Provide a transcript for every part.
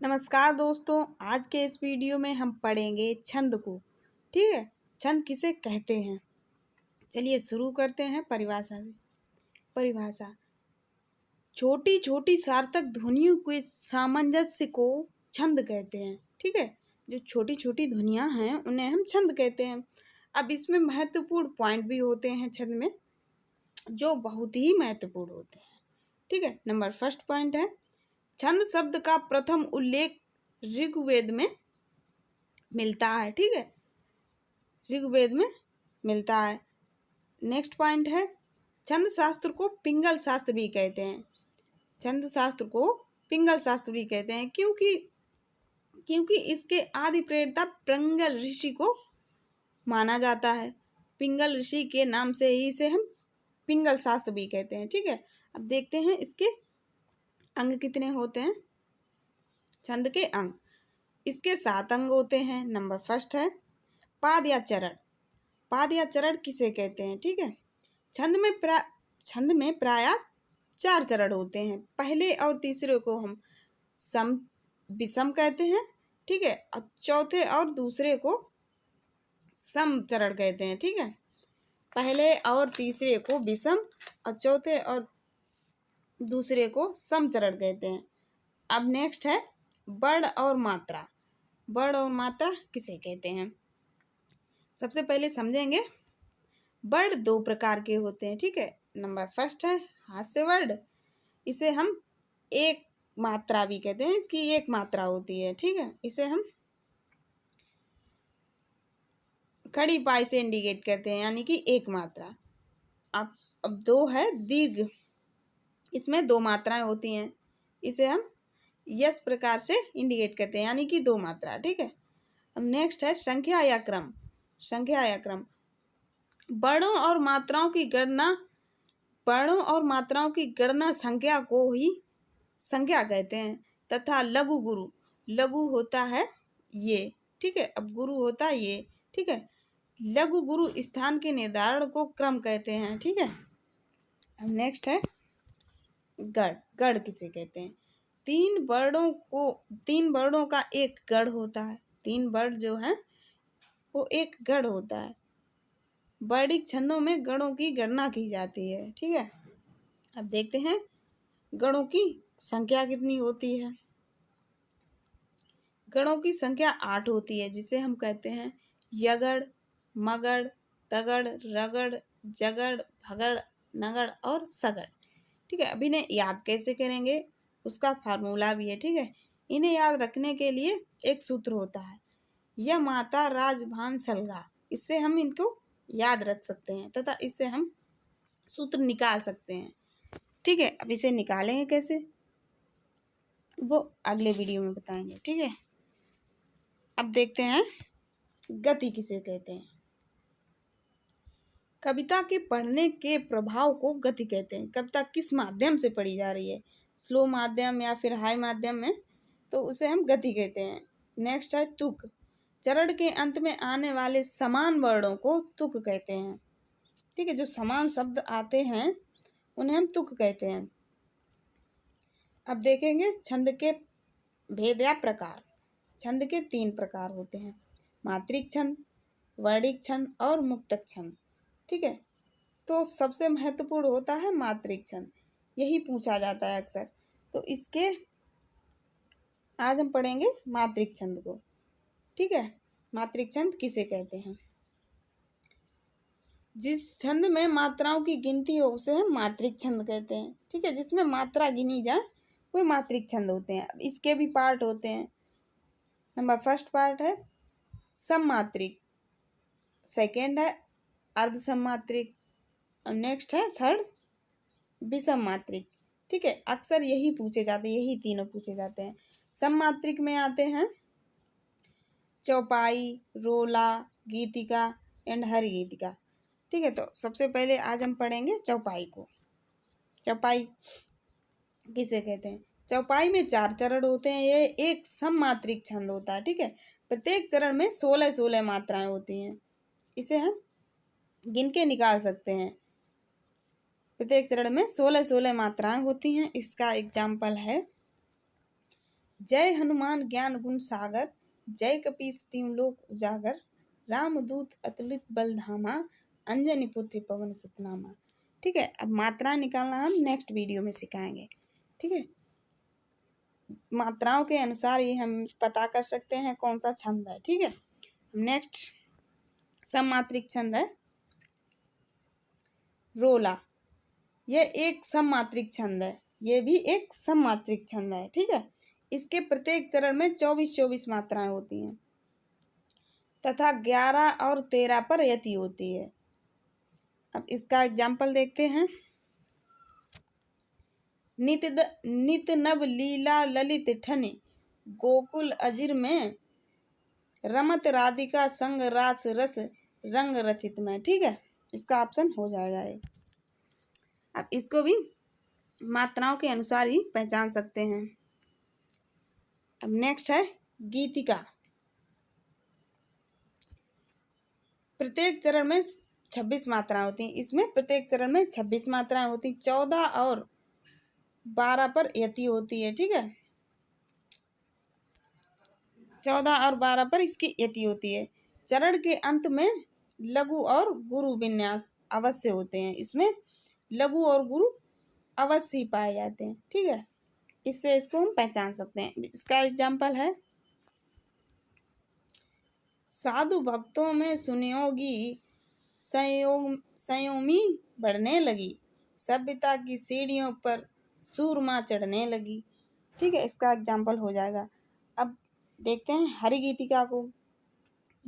नमस्कार दोस्तों। आज के इस वीडियो में हम पढ़ेंगे छंद को। ठीक है, छंद किसे कहते हैं। चलिए शुरू करते हैं परिभाषा से। परिभाषा: छोटी छोटी सार्थक ध्वनियों के सामंजस्य को छंद कहते हैं। ठीक है, जो छोटी छोटी ध्वनियाँ हैं उन्हें हम छंद कहते हैं। अब इसमें महत्वपूर्ण पॉइंट भी होते हैं छंद में, जो बहुत ही महत्वपूर्ण होते हैं। ठीक है, नंबर फर्स्ट पॉइंट है, छंद शब्द का प्रथम उल्लेख ऋग्वेद में मिलता है। ठीक है, ऋग्वेद में मिलता है। नेक्स्ट पॉइंट है, छंद शास्त्र को पिंगल शास्त्र भी कहते हैं। छंद शास्त्र को पिंगल शास्त्र भी कहते हैं क्योंकि इसके आदि प्रेरता पिंगल ऋषि को माना जाता है। पिंगल ऋषि के नाम से ही इसे हम पिंगल शास्त्र भी कहते हैं। ठीक है, अब देखते हैं इसके अंग कितने होते हैं। छंद के अंग, इसके 7 अंग होते हैं। नंबर फर्स्ट है पाद या चरण। पाद या चरण किसे कहते हैं। ठीक है, छंद में प्रायः 4 चरण होते हैं। पहले और तीसरे को हम सम विषम कहते हैं। ठीक है, और चौथे और दूसरे को सम चरण कहते हैं। ठीक है, पहले और तीसरे को विषम और चौथे और दूसरे को सम चरण कहते हैं। अब नेक्स्ट है वर्ण और मात्रा। वर्ण और मात्रा किसे कहते हैं, सबसे पहले समझेंगे। वर्ण 2 प्रकार के होते हैं। ठीक है, नंबर फर्स्ट है हास्य वर्ण। इसे हम एक मात्रा भी कहते हैं, इसकी एक मात्रा होती है। ठीक है, इसे हम खड़ी पाई से इंडिकेट करते हैं, यानी कि एक मात्रा। अब 2 है दीर्घ। इसमें 2 मात्राएं होती हैं, इसे हम यस प्रकार से इंडिकेट करते हैं, यानी कि 2 मात्रा। ठीक है, अब नेक्स्ट है संख्या या क्रम। संख्या या क्रम, वर्णों और मात्राओं की गणना संख्या को ही संख्या कहते हैं। तथा लघु गुरु, लघु होता है ये। ठीक है, अब गुरु होता है ये। ठीक है, लघु गुरु स्थान के निर्धारण को क्रम कहते हैं। ठीक है, अब नेक्स्ट है गढ़। गढ़ किसे कहते हैं, 3 वर्णों का एक गढ़ होता है। 3 वर्ण जो है वो एक गढ़ होता है। वर्णिक छंदों में गणों की गणना की जाती है। ठीक है, अब देखते हैं गणों की संख्या कितनी होती है। गणों की संख्या 8 होती है, जिसे हम कहते हैं यगड़, मगड़, तगड़, रगड़, जगड़, भगड़, नगड़ और सगड़। ठीक है, अब इन्हें याद कैसे करेंगे, उसका फार्मूला भी है। ठीक है, इन्हें याद रखने के लिए एक सूत्र होता है, यह माता राजभान सलगा। इससे हम इनको याद रख सकते हैं तथा इससे हम सूत्र निकाल सकते हैं। ठीक है, अब इसे निकालेंगे कैसे, वो अगले वीडियो में बताएंगे। ठीक है, अब देखते हैं गति किसे कहते हैं। कविता के पढ़ने के प्रभाव को गति कहते हैं। कविता किस माध्यम से पढ़ी जा रही है, स्लो माध्यम या फिर हाई माध्यम में, तो उसे हम गति कहते हैं। नेक्स्ट है तुक। चरण के अंत में आने वाले समान वर्णों को तुक कहते हैं। ठीक है, जो समान शब्द आते हैं उन्हें हम तुक कहते हैं। अब देखेंगे छंद के भेद या प्रकार। छंद के 3 प्रकार होते हैं, मात्रिक छंद, वर्णिक छंद और मुक्तक छंद। ठीक है, तो सबसे महत्वपूर्ण होता है मात्रिक छंद, यही पूछा जाता है अक्सर। तो इसके आज हम पढ़ेंगे मात्रिक छंद को। ठीक है, मात्रिक छंद किसे कहते हैं, जिस छंद में मात्राओं की गिनती हो उसे हम मात्रिक छंद कहते हैं। ठीक है, जिसमें मात्रा गिनी जाए वो मात्रिक छंद होते हैं। अब इसके भी पार्ट होते हैं। नंबर फर्स्ट पार्ट है सममात्रिक, सेकेंड है अर्ध सममात्रिक और नेक्स्ट है थर्ड विषम मात्रिक। ठीक है, अक्सर यही पूछे जाते हैं, यही तीनों पूछे जाते हैं। सममात्रिक में आते हैं चौपाई, रोला, गीतिका एंड हरि गीतिका। ठीक है, तो सबसे पहले आज हम पढ़ेंगे चौपाई को। चौपाई किसे कहते हैं, चौपाई में 4 चरण होते हैं। ये एक सममात्रिक छंद होता है। ठीक है, प्रत्येक चरण में 16 मात्राएं होती हैं। इसे हम गिन के निकाल सकते हैं। प्रत्येक चरण में 16 मात्राएं होती हैं। इसका एग्जाम्पल है जय हनुमान ज्ञान गुण सागर, जय कपीस तीन लोक उजागर, रामदूत अतुलित बल धामा, अंजनी पुत्र पवन सुत नामा। ठीक है, अब मात्रा निकालना हम नेक्स्ट वीडियो में सिखाएंगे। ठीक है, मात्राओं के अनुसार ये हम पता कर सकते हैं कौन सा छंद है। ठीक है, नेक्स्ट सममात्रिक छंद है रोला। ये एक सममात्रिक छंद है, ये भी एक सममात्रिक छंद है। ठीक है, इसके प्रत्येक चरण में 24-24 मात्राएं होती हैं तथा 11 और 13 पर यति होती है। अब इसका एग्जाम्पल देखते हैं। नित नव लीला ललित ठनि, गोकुल अजिर में, रमत राधिका संग रास रस रंग रचित में। ठीक है, इसका ऑप्शन हो जाएगा ये। अब इसको भी मात्राओं के अनुसार ही पहचान सकते हैं। अब नेक्स्ट है गीतिका। प्रत्येक चरण में 26 मात्राएं होती हैं। इसमें प्रत्येक चरण में 26 मात्राएं होती हैं। 14 और 12 पर यति होती है। ठीक है, 14 और 12 पर इसकी यति होती है। चरण के अंत में लघु और गुरु विन्यास अवश्य होते हैं। इसमें लघु और गुरु अवश्य ही पाए जाते हैं। ठीक है, इससे इसको हम पहचान सकते हैं। इसका एग्जाम्पल है, साधु भक्तों में सुनियोगी संयोमी बढ़ने लगी, सभ्यता की सीढ़ियों पर सूरमा चढ़ने लगी। ठीक है, इसका एग्जाम्पल हो जाएगा। अब देखते हैं हरि गीतिका को।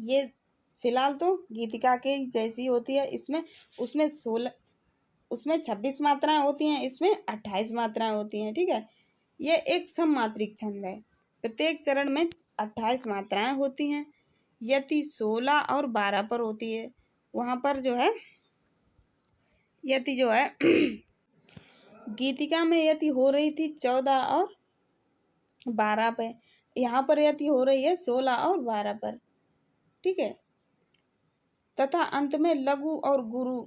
ये फिलहाल तो गीतिका के जैसी होती है। उसमें 26 मात्राएं होती हैं, इसमें 28 मात्राएं होती हैं। ठीक है, ये एक सममात्रिक छंद है। प्रत्येक चरण में 28 मात्राएं होती हैं। यति 16 और 12 पर होती है। वहाँ पर जो है यति जो है गीतिका में यति हो रही थी 14 और 12 पे, यहाँ पर यति हो रही है 16 और 12 पर। ठीक है, तथा अंत में लघु और गुरु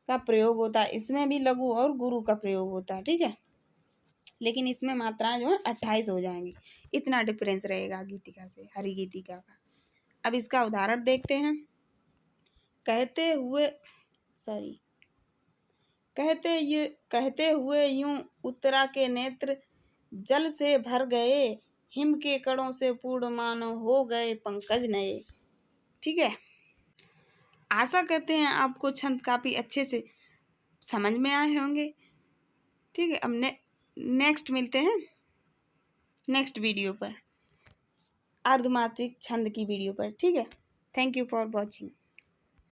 का प्रयोग होता है। इसमें भी लघु और गुरु का प्रयोग होता है। ठीक है, लेकिन इसमें मात्राएं जो है 28 हो जाएंगी। इतना डिफरेंस रहेगा गीतिका से हरि गीतिका का। अब इसका उदाहरण देखते हैं। कहते हुए यूं उत्तरा के नेत्र जल से भर गए, हिम के कणों से पूर्ण मानो हो गए पंकज नए। ठीक है, आशा करते हैं आपको छंद काफ़ी अच्छे से समझ में आए होंगे। ठीक है, अब नेक्स्ट मिलते हैं नेक्स्ट वीडियो पर, अर्धमात्रिक छंद की वीडियो पर। ठीक है, थैंक यू फॉर वॉचिंग।